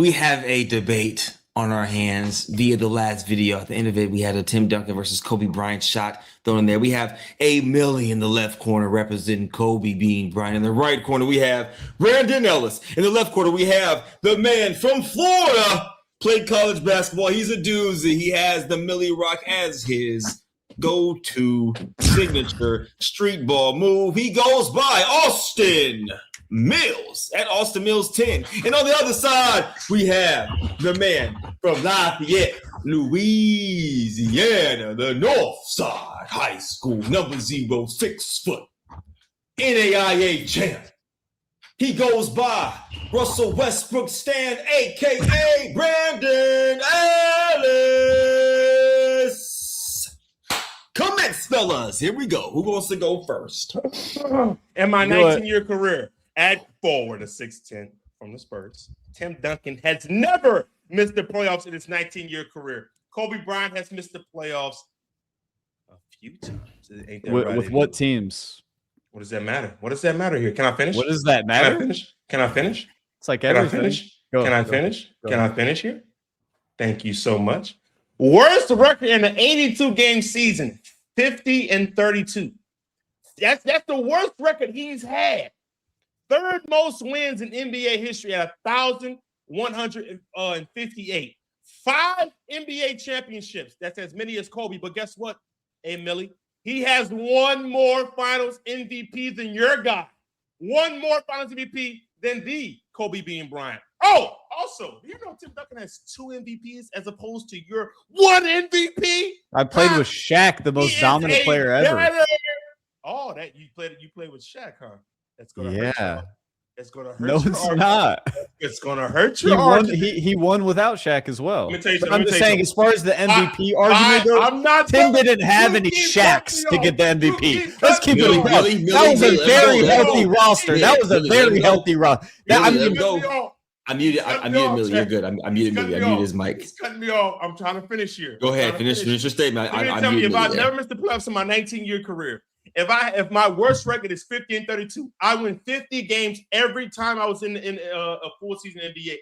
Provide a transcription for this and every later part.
We have a debate on our hands via the last video. At the end of it, we had a Tim Duncan versus Kobe Bryant shot thrown in there. We have a Millie in the left corner representing Kobe being Bryant. In the right corner, we have Brandon Ellis. In the left corner, we have the man from Florida, played college basketball. He's a doozy. He has the Millie Rock as his go-to signature street ball move. He goes by Austin Mills at Austin Mills 10. And on the other side, we have the man from Lafayette, Louisiana, the North Side High School, number 6 foot NAIA champ. He goes by Russell Westbrook Stan, a.k.a. Brandon Ellis. Comments, fellas. Here we go. Who wants to go first? In my 19-year career, at forward, a 6'10" from the Spurs, Tim Duncan has never missed the playoffs in his 19-year career. Kobe Bryant has missed the playoffs a few times. With what teams? What does that matter? What does that matter here? Can I finish? What does that matter? Can I finish? It's like everything. Can I finish here? Thank you so much. Worst record in the 82-game season, 50-32. That's the worst record he's had. Third most wins in NBA history at 1,158. 5 NBA championships. That's as many as Kobe. But guess what, Millie? He has one more Finals MVP than your guy. One more Finals MVP than the Kobe being Bryant. Oh, also, you know Tim Duncan has 2 MVPs as opposed to your 1 MVP? I played with Shaq, the most dominant player ever. Oh, that you played with Shaq, huh? That's gonna hurt you. It's gonna hurt. No, it's not. It's gonna hurt you. He won without Shaq as well. I'm just saying, as far as the MVP argument goes, Tim didn't have any Shaqs to get the MVP. Let's keep it real. That was a very healthy roster. That was a very healthy roster. I muted Millie. You're good. I muted Millie. I muted his mic. He's cutting me off. I'm trying to finish here. Go ahead. Finish your statement. Tell me if I never missed the playoffs in my 19-year career. If my worst record is 50-32, I win 50 games every time I was in a full season NBA.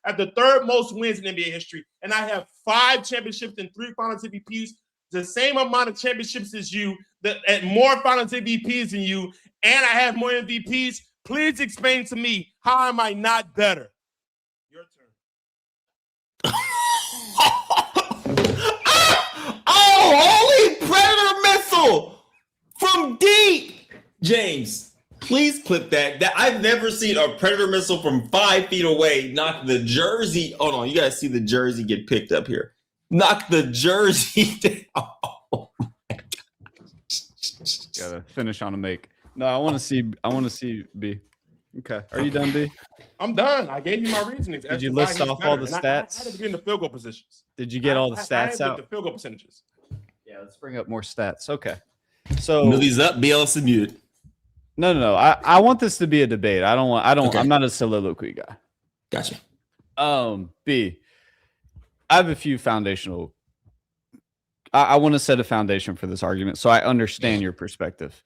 I have the third most wins in NBA history, and I have 5 championships and 3 Finals MVPs, the same amount of championships as you, and more Finals MVPs than you, and I have more MVPs. Please explain to me, how am I not better? Your turn. Oh, holy predator missile! From deep, James, please clip that. I've never seen a predator missile from 5 feet away knock the jersey. Hold on, you guys see the jersey get picked up here. Knock the jersey down. Oh my gosh. Gotta finish on a make. No, I want to see B. Okay, are you done, B? I'm done. I gave you my reasoning. Did you list off all the stats? I had to be in the field goal positions. Did you get all the stats out? The field goal percentages. Yeah, let's bring up more stats. Okay. So Millie's up, BLS is muted. No. I want this to be a debate. Okay. I'm not a soliloquy guy. Gotcha. B. I have a few foundational. I want to set a foundation for this argument so I understand your perspective.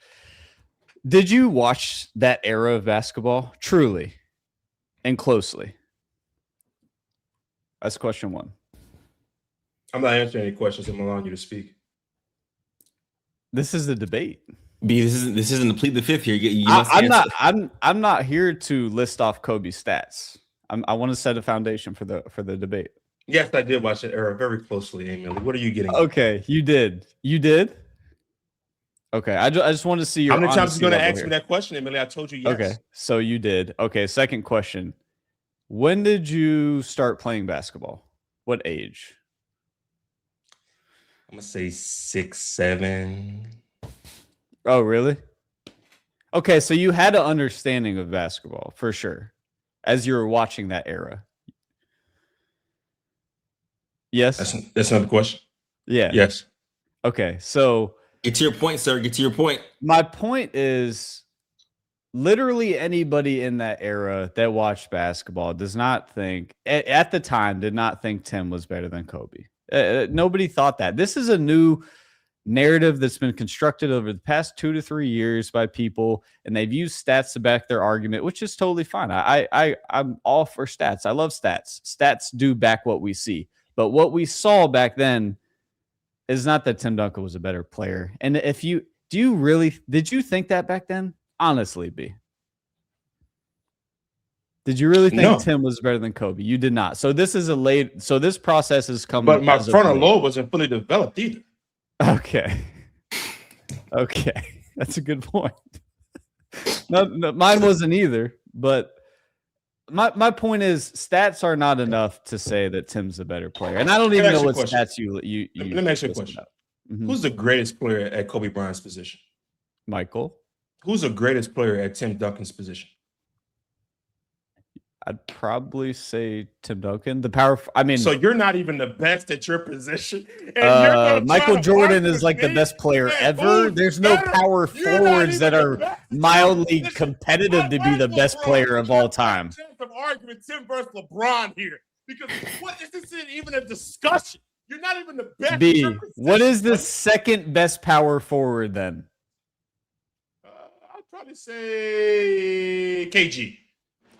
Did you watch that era of basketball truly and closely? That's question 1. I'm not answering any questions. I'm allowing you to speak. This is a debate. B, this isn't the plead the fifth here. I'm not here to list off Kobe's stats. I want to set a foundation for the debate. Yes, I did watch that era very closely, Emily. What are you getting? Okay, you did. Okay, I just want to see your. How many times are you going to ask me that question, Emily? I told you yes. Okay, so you did. Okay, second question. When did you start playing basketball? What age? I'm gonna say 6, 7. Oh, really? Okay, so you had an understanding of basketball for sure, as you were watching that era. Yes, that's not the question. Yeah. Yes. Okay, so get to your point, sir. Get to your point. My point is, literally anybody in that era that watched basketball does not think at the time did not think Tim was better than Kobe. Nobody thought that. This is a new narrative that's been constructed over the past 2 to 3 years by people, and they've used stats to back their argument, which is totally fine. I'm all for stats. I love stats. Stats do back what we see. But what we saw back then is not that Tim Duncan was a better player. And did you think that back then? Honestly, B. Did you really think Tim was better than Kobe? You did not. So this process has come. But my frontal lobe wasn't fully developed either. Okay. That's a good point. No, mine wasn't either. But my point is, stats are not enough to say that Tim's a better player. And I don't even know what stats you. Let me ask you a question. Mm-hmm. Who's the greatest player at Kobe Bryant's position? Michael. Who's the greatest player at Tim Duncan's position? I'd probably say Tim Duncan. So you're not even the best at your position. Michael Jordan is like the best player ever. There's no power forwards that are mildly competitive to be the best player of all time. Of arguing Tim versus LeBron here, because this isn't even a discussion. You're not even the best. B. What is the second best power forward then? I'd probably say KG.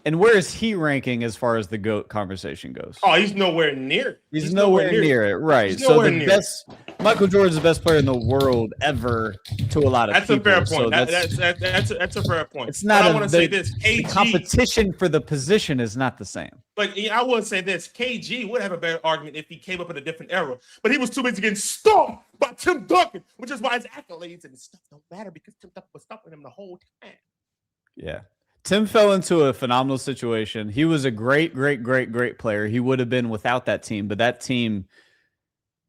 And where is he ranking as far as the GOAT conversation goes? Oh, he's nowhere near. He's nowhere near it, right? So Michael Jordan's the best player in the world ever to a lot of people. That's a fair point. That's a fair point. It's not. I want to say this: KG, the competition for the position is not the same. But I would say this: KG would have a better argument if he came up in a different era. But he was too busy getting stomped by Tim Duncan, which is why his accolades and his stuff don't matter, because Tim Duncan was stopping him the whole time. Yeah. Tim fell into a phenomenal situation. He was a great player. He would have been without that team, but that team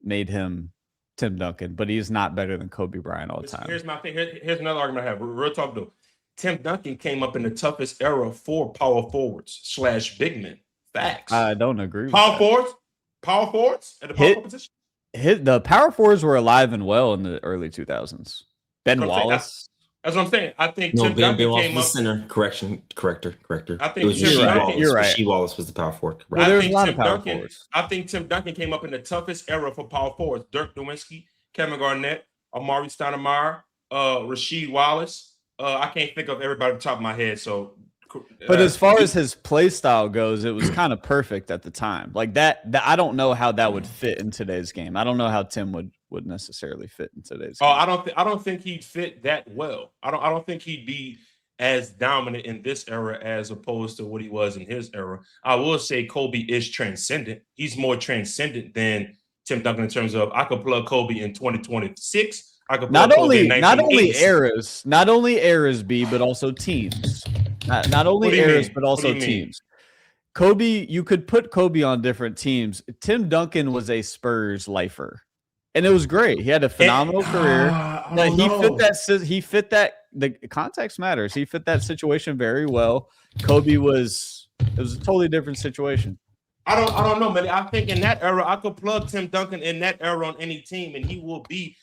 made him Tim Duncan. But he's not better than Kobe Bryant all the time. Here's my thing. Here's another argument I have. Real talk, though. Tim Duncan came up in the toughest era for power forwards / big men. Facts. I don't agree with power forwards at the power position. The power forwards were alive and well in the early 2000s. Ben Wallace. That's what I'm saying. I think Tim Duncan came up. Center. Corrector. I think you're right. Rasheed Wallace was the power forward. Well, there's a lot of power forwards. I think Tim Duncan came up in the toughest era for power forwards. Dirk Nowitzki, Kevin Garnett, Amari Stoudemire, Rasheed Wallace. I can't think of everybody off the top of my head. So, but as far as his play style goes, it was kind of perfect at the time. Like that I don't know how that would fit in today's game. I don't know how Tim would necessarily fit in today's game. I don't think he'd fit that well. I don't think he'd be as dominant in this era as opposed to what he was in his era. I will say Kobe is transcendent. He's more transcendent than Tim Duncan in terms of I could plug Kobe in 2026. I could plug Kobe in 1980s. not only eras, B, but also teams. Not only eras, but also teams. Kobe, you could put Kobe on different teams. Tim Duncan was a Spurs lifer. And it was great. He had a phenomenal career. He fit that. The context matters. He fit that situation very well. It was a totally different situation. I don't know, man. I think in that era, I could plug Tim Duncan in that era on any team, and he will be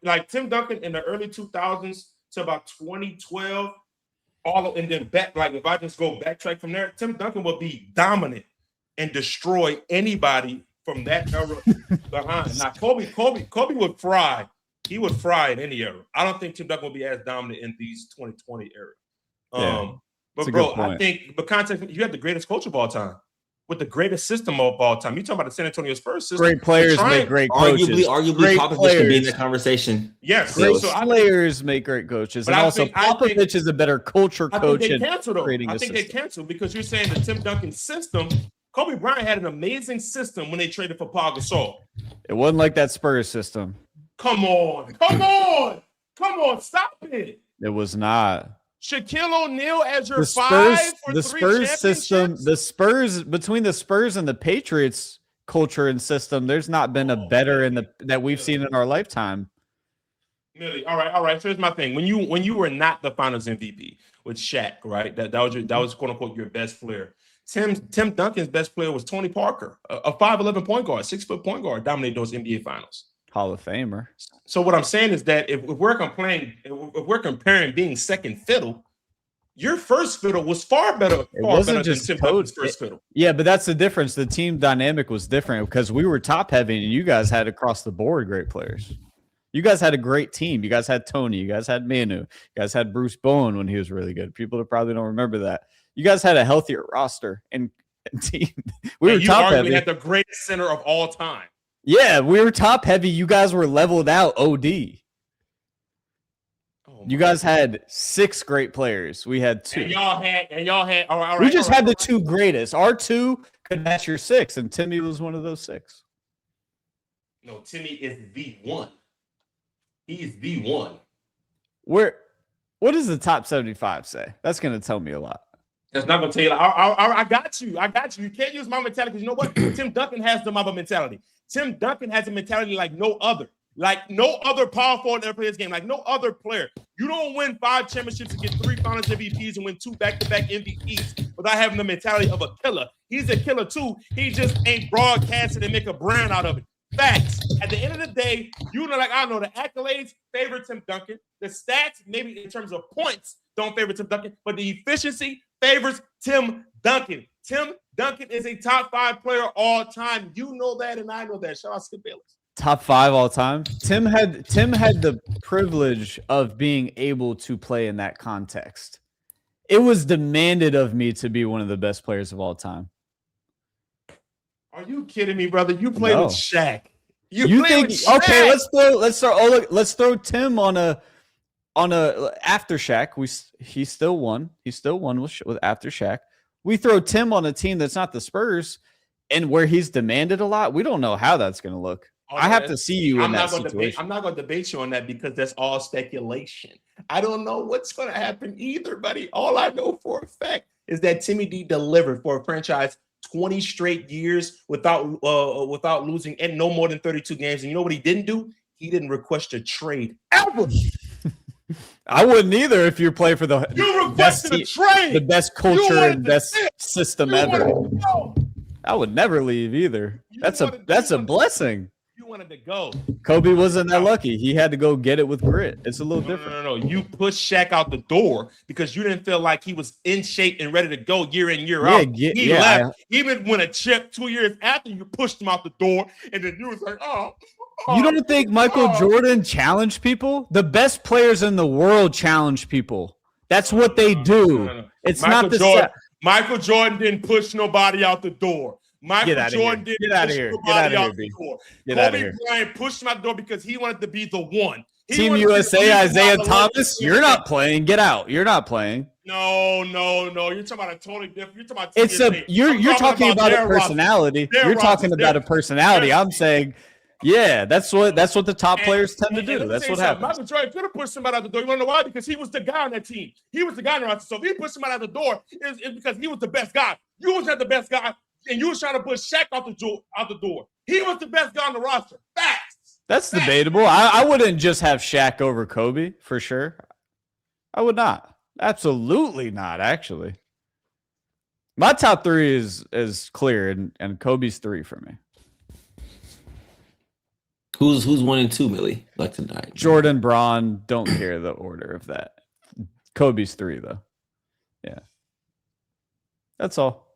like Tim Duncan in the early 2000s to about 2012. And then back, like if I just go backtrack from there, Tim Duncan will be dominant and destroy anybody from that era behind. Now, Kobe would fry. He would fry in any era. I don't think Tim Duncan will be as dominant in these 2020 era. But bro, I think the context, you have the greatest coach of all time with the greatest system of all time. You talking about the San Antonio Spurs system? Great players make great coaches. Arguably, Popovich can be in the conversation. Yes, players make great coaches, and also Popovich is a better culture coach. I think they canceled because you're saying the Tim Duncan system. Kobe Bryant had an amazing system when they traded for Paul Gasol. It wasn't like that Spurs system. Come on, stop it. It was not. Shaquille O'Neal as your the Spurs system, between the Spurs and the Patriots culture and system, there's not been a better that we've seen in our lifetime. Really? All right. So here's my thing. When you were not the Finals MVP with Shaq, right? That was quote unquote your best player. Tim Duncan's best player was Tony Parker, a 5'11" point guard, 6-foot point guard, dominated those NBA Finals. Hall of Famer. So what I'm saying is that if we're comparing being second fiddle, your first fiddle was far better than Tim Duncan's first fiddle. Yeah, but that's the difference. The team dynamic was different because we were top heavy and you guys had across the board great players. You guys had a great team. You guys had Tony. You guys had Manu. You guys had Bruce Bowen when he was really good. People that probably don't remember that. You guys had a healthier roster and team. We were top heavy. Had the greatest center of all time. Yeah, we were top heavy. You guys were leveled out. OD. You guys had 6 great players. We had 2. And y'all had. All right, we just had the 2 greatest. Our 2 could match your 6, and Timmy was one of those 6. No, Timmy is the one. He's the one. What does the top 75 say? That's going to tell me a lot. That's not going to tell you. I got you. You can't use my mentality because you know what? Tim Duncan has the Mamba mentality. Tim Duncan has a mentality like no other. Like no other power forward ever played this game. Like no other player. You don't win 5 championships and get 3 finals MVPs and win 2 back-to-back MVPs without having the mentality of a killer. He's a killer too. He just ain't broadcasted and make a brand out of it. Facts. At the end of the day, you know, like I know the accolades favor Tim Duncan. The stats, maybe in terms of points, don't favor Tim Duncan, but the efficiency favors Tim Duncan. Tim Duncan is a top 5 player all time. You know that, and I know that. Shout out Skip Ellis. Top 5 all time. Tim had the privilege of being able to play in that context. It was demanded of me to be one of the best players of all time. Are you kidding me, brother? You played with Shaq. You think with Shaq. Okay, let's throw Tim on a after Shaq. He still won. He still won with after Shaq. We throw Tim on a team that's not the Spurs and where he's demanded a lot. We don't know how that's going to look. I have to see you in that situation. I'm not going to debate you on that because that's all speculation. I don't know what's going to happen either, buddy. All I know for a fact is that Timmy D delivered for a franchise 20 straight years without losing and no more than 32 games. And you know what he didn't do? He didn't request a trade ever. I wouldn't either if you play for the best culture and best system ever. I would never leave either. That's a blessing. You wanted to go. Kobe wasn't that lucky. He had to go get it with grit. It's a little different. No. You pushed Shaq out the door because you didn't feel like he was in shape and ready to go year in, year out. He left. Even when a chip 2 years after you pushed him out the door, and then you was like, you don't think Michael Jordan challenged people? The best players in the world challenge people. That's what they do. No. It's Michael not the Jordan. Michael Jordan didn't push nobody out the door. Michael Jordan didn't push nobody out the door. Kobe Bryant pushed him out the door because he wanted to be the one. Team USA, Isaiah Thomas, you're not playing. Get out. You're not playing. No. You're talking about a totally different. You're talking about you're talking about a personality. You're talking about a personality. I'm saying, yeah, that's what the top players tend to do. That's what happens. Michael Jordan could have pushed somebody out the door. You want to know why? Because he was the guy on that team. He was the guy on the roster. So if he pushed somebody out the door, it's because he was the best guy. You was not the best guy. And you was trying to push Shaq out the door. He was the best guy on the roster. Facts. That's debatable. I wouldn't just have Shaq over Kobe for sure. I would not. Absolutely not, actually. My top 3 is clear, and Kobe's 3 for me. Who's 1 and 2, Millie? Like tonight. Jordan, Braun, don't care the order of that. Kobe's 3 though. Yeah. That's all.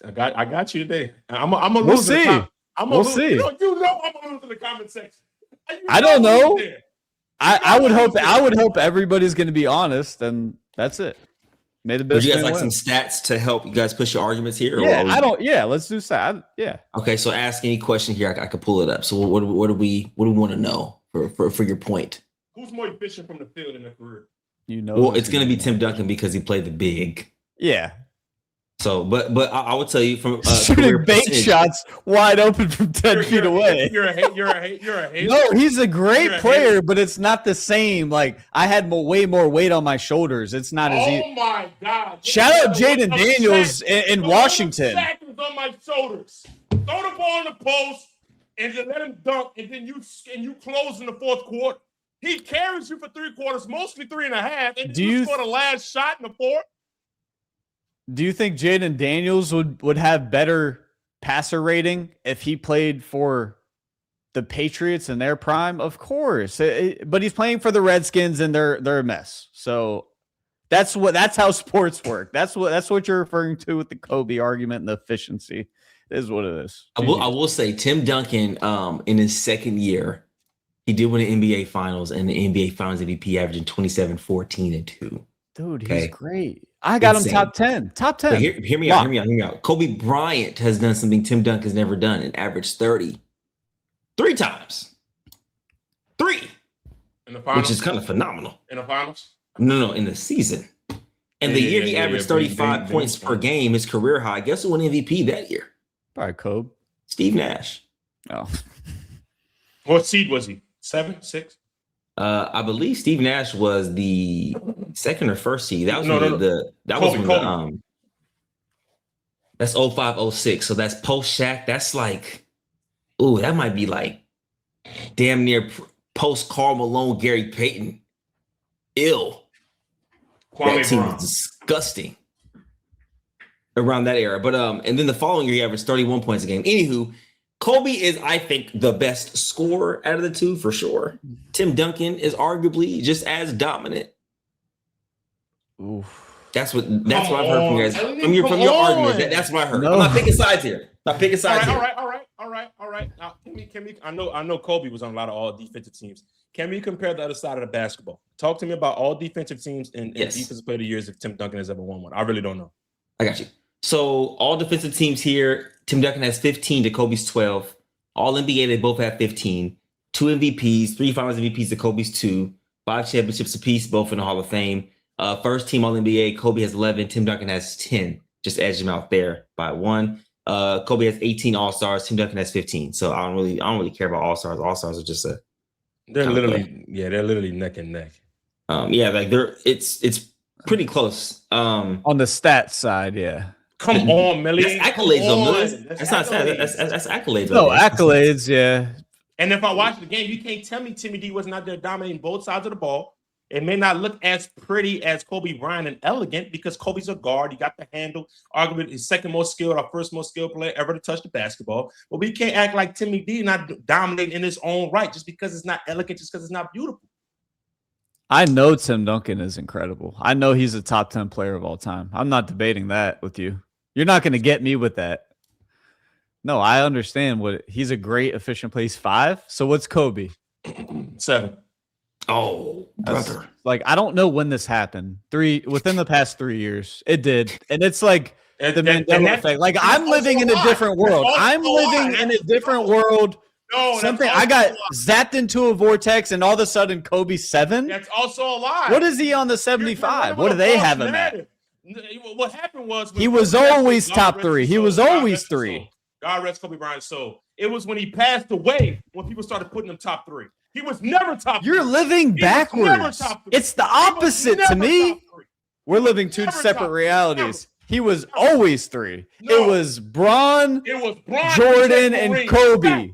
I got you today. I'm gonna we'll lose. See. We'll see. You know I'm gonna lose in the comment section. I don't know. I would hope everybody's gonna be honest, and that's it. Made the best. Would you guys like some stats to help you guys push your arguments here? Yeah, let's do stats. Yeah. Okay, so ask any question here. I could pull it up. So what do we want to know for your point? Who's more efficient from the field in their career? Well, it's going to be Tim Duncan because he played the big. Yeah. So, but I would tell you from shooting bank shots wide open from 10 feet away. You're a hater. No, he's a great player, but it's not the same. Like I had way more weight on my shoulders. It's not as easy. Oh my God! Shout out Jaden Daniels in Washington. Shaq was on my shoulders. Throw the ball in the post and then let him dunk, and then you close in the fourth quarter. He carries you for 3 quarters, mostly 3.5, and then you score the last shot in the fourth. Do you think Jaden Daniels would have better passer rating if he played for the Patriots in their prime? Of course, but he's playing for the Redskins and they're a mess. So that's how sports work. That's what you're referring to with the Kobe argument and the efficiency. It is what it is. I will say Tim Duncan in his second year He did win the NBA Finals and the NBA Finals MVP, averaging 27, 14, and 2. Dude, he's Okay. great. I got Insane. him top 10. Top 10. But hear me out. Kobe Bryant has done something Tim Duncan's never done and averaged 30 3 times. 3. In the finals? Which is kind of phenomenal. In the finals? No, in the season. And the year he averaged 35 points per game, his career high. Guess who won MVP that year? Probably Kobe. Steve Nash. Oh. What seed was he? 7, 6? I believe Steve Nash was the second or first seed. That was that's 05-06. So that's post Shaq. That's like, ooh, that might be like damn near post Karl Malone, Gary Payton. Ill. That team was disgusting around that era. But and then the following year he averaged 31 points a game. Anywho, Kobe is, I think, the best scorer out of the two for sure. Tim Duncan is arguably just as dominant. Oof. That's what I've heard from you guys. From your argument. That's what I heard. No. I'm not picking sides here. All right. Now, can we? I know Kobe was on a lot of all defensive teams. Can we compare the other side of the basketball? Talk to me about all defensive teams and defensive player of the years if Tim Duncan has ever won one. I really don't know. I got you. So all defensive teams here, Tim Duncan has 15 to Kobe's 12. All NBA, they both have 15. 2 MVPs, 3 Finals MVPs to Kobe's 2. 5 championships apiece, both in the Hall of Fame. First team All NBA, Kobe has 11. Tim Duncan has 10. Just edged him out there by 1. Kobe has 18 All Stars. Tim Duncan has 15. So I don't really care about All Stars. All Stars are just they're literally neck and neck. It's pretty close. On the stats side, yeah. Come on, Millie. That's accolades, though, Millie. That's not stats. That's accolades. No, accolades, yeah. And if I watch the game, you can't tell me Timmy D wasn't out there dominating both sides of the ball. It may not look as pretty as Kobe Bryant and elegant because Kobe's a guard. He got the handle. Arguably his second most skilled or first most skilled player ever to touch the basketball. But we can't act like Timmy D not dominating in his own right just because it's not elegant, just because it's not beautiful. I know Tim Duncan is incredible. I know he's a top 10 player of all time. I'm not debating that with you. You're not going to get me with that. No, I understand he's a great efficient player. He's 5. So what's Kobe? 7. Oh, brother. Like, I don't know when this happened. Within the past 3 years. It did. And it's like the Mandela effect. Like, I'm living in a different world. I'm living in a different world. No, I got zapped into a vortex and all of a sudden Kobe's 7. That's also a lie. What is he on the 75? What do they have him at? What happened was he was always top 3. He was always 3. God rest Kobe Bryant's soul. It was when he passed away when people started putting him top 3. He was never top 3. You're living backwards. It's the opposite to me. We're living 2 separate realities. He was always 3. It was Bron, Jordan, and Kobe.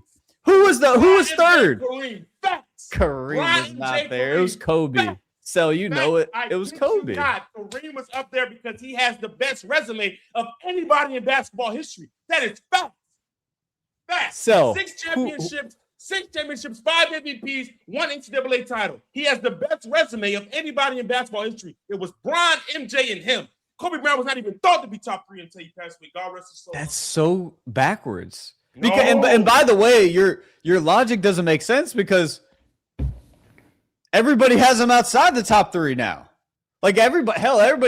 Who was 3rd? Kareem was not there. It was Kobe. So you know it. It was Kobe. Kareem was up there because he has the best resume of anybody in basketball history. That is fact. Fact. So 6 championships, 5 MVPs, 1 NCAA title. He has the best resume of anybody in basketball history. It was Bron, MJ, and him. Kobe Bryant was not even thought to be top 3 until he passed away. God rest his soul. That's so backwards. Because, and by the way, your logic doesn't make sense because everybody has him outside the top 3 now. Like everybody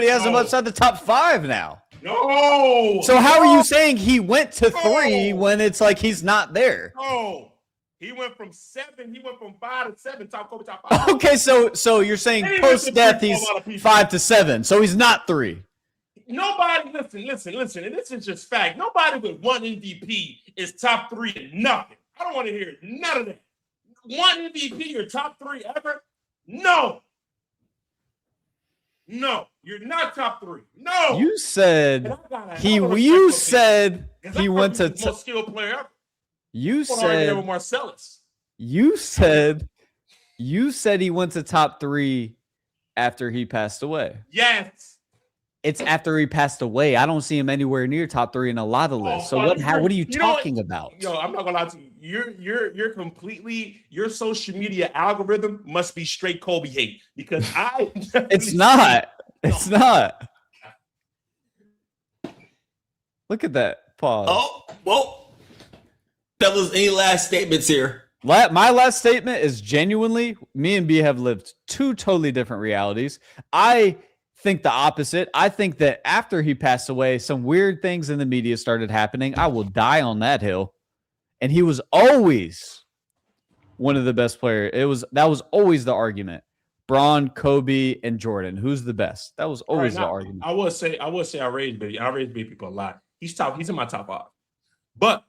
has him outside the top 5 now. No. So how are you saying he went to 3 when it's like he's not there? No. He went from 7. He went from 5 to 7. Kobe top 5. Okay, so you're saying post death he's 5 to 7. So he's not 3. Nobody, listen, and this is just fact. Nobody with 1 MVP is top 3 in nothing. I don't want to hear none of that. 1 MVP or top 3 ever? No, you're not top 3. No. You said he went to most skilled player ever. You said Marcellus. You said he went to top 3 after he passed away. Yes. It's after he passed away. I don't see him anywhere near top 3 in a lot of lists. So what are you talking about? Yo, I'm not gonna lie to you. You're completely, your social media algorithm must be straight Kobe hate because it's not. It's not. Look at that pause. Oh, whoa. Fellas, any last statements here? My last statement is genuinely, me and B have lived two totally different realities. I think the opposite. I think that after he passed away, some weird things in the media started happening. I will die on that hill. And he was always one of the best players. That was always the argument. Braun, Kobe, and Jordan. Who's the best? That was always the argument. I would say I raised Baby. I raised Baby people a lot. He's in my top 5. But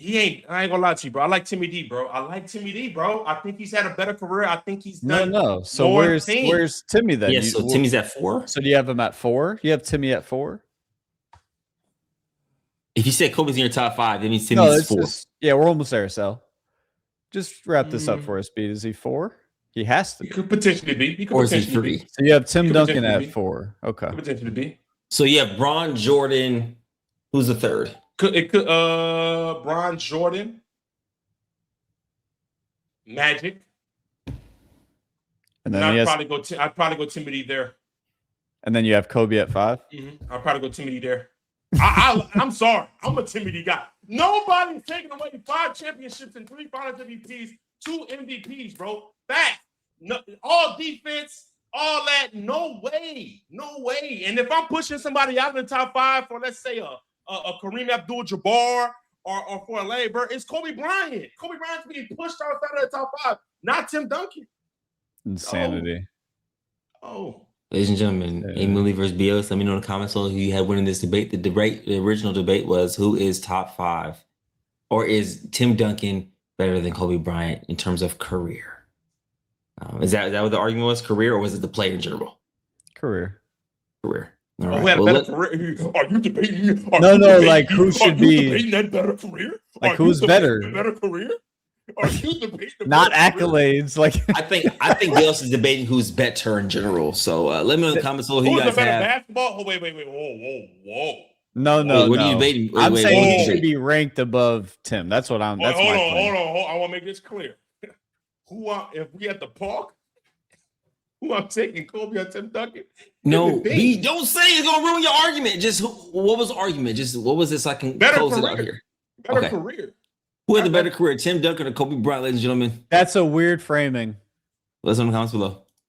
I ain't gonna lie to you, bro. I like Timmy D, bro. I think he's had a better career. I think he's done. No. So where's Timmy then? Yeah, so Timmy's at 4. So do you have him at 4? You have Timmy at 4? If you said Kobe's in your top 5, that means Timmy's 4. Yeah, we're almost there, Sal. Just wrap this up for us, Speed. Is he 4? He has to. He could potentially be. Or is he 3? So you have Tim Duncan at 4. Okay. Could potentially be. So you have Braun, Jordan. Who's the third? Braun, Jordan, Magic. And then I'd probably go Timothy there. And then you have Kobe at 5. I'll probably go Timothy there. I'm sorry. I'm a Timothy guy. Nobody's taking away 5 championships and 3 finals MVPs, 2 MVPs, bro. Back. No, all defense, all that. No way. And if I'm pushing somebody out of the top 5 for, let's say, a Kareem Abdul-Jabbar or for a Larry Bird, it's Kobe Bryant. Kobe Bryant's being pushed outside of the top 5, not Tim Duncan. Insanity. Oh. Ladies and gentlemen, Emily versus Bios. Let me know in the comments who you had winning this debate. The original debate was who is top 5, or is Tim Duncan better than Kobe Bryant in terms of career? Is that what the argument was? Career, or was it the player in general? Career. All right. Who had a better career? Are you debating? Like who should be debating that better career? Like who's better? Better career? Are you debating not accolades? Like I think Bios is debating who's better in general. So let me know in the comments who you guys the better have. Basketball? Oh, wait, whoa. No. What are you debating? I'm saying he should be ranked above Tim. That's what I'm. That's hold my on. claim. I want to make this clear. If we at the park, who I'm taking, Kobe or Tim Duncan? No, don't say it's gonna ruin your argument. Just what was the argument? Just what was this? So I can close it out here. Better career. Who had the better career, Tim Duncan or Kobe Bryant, ladies and gentlemen? That's a weird framing. Let us know in the comments below.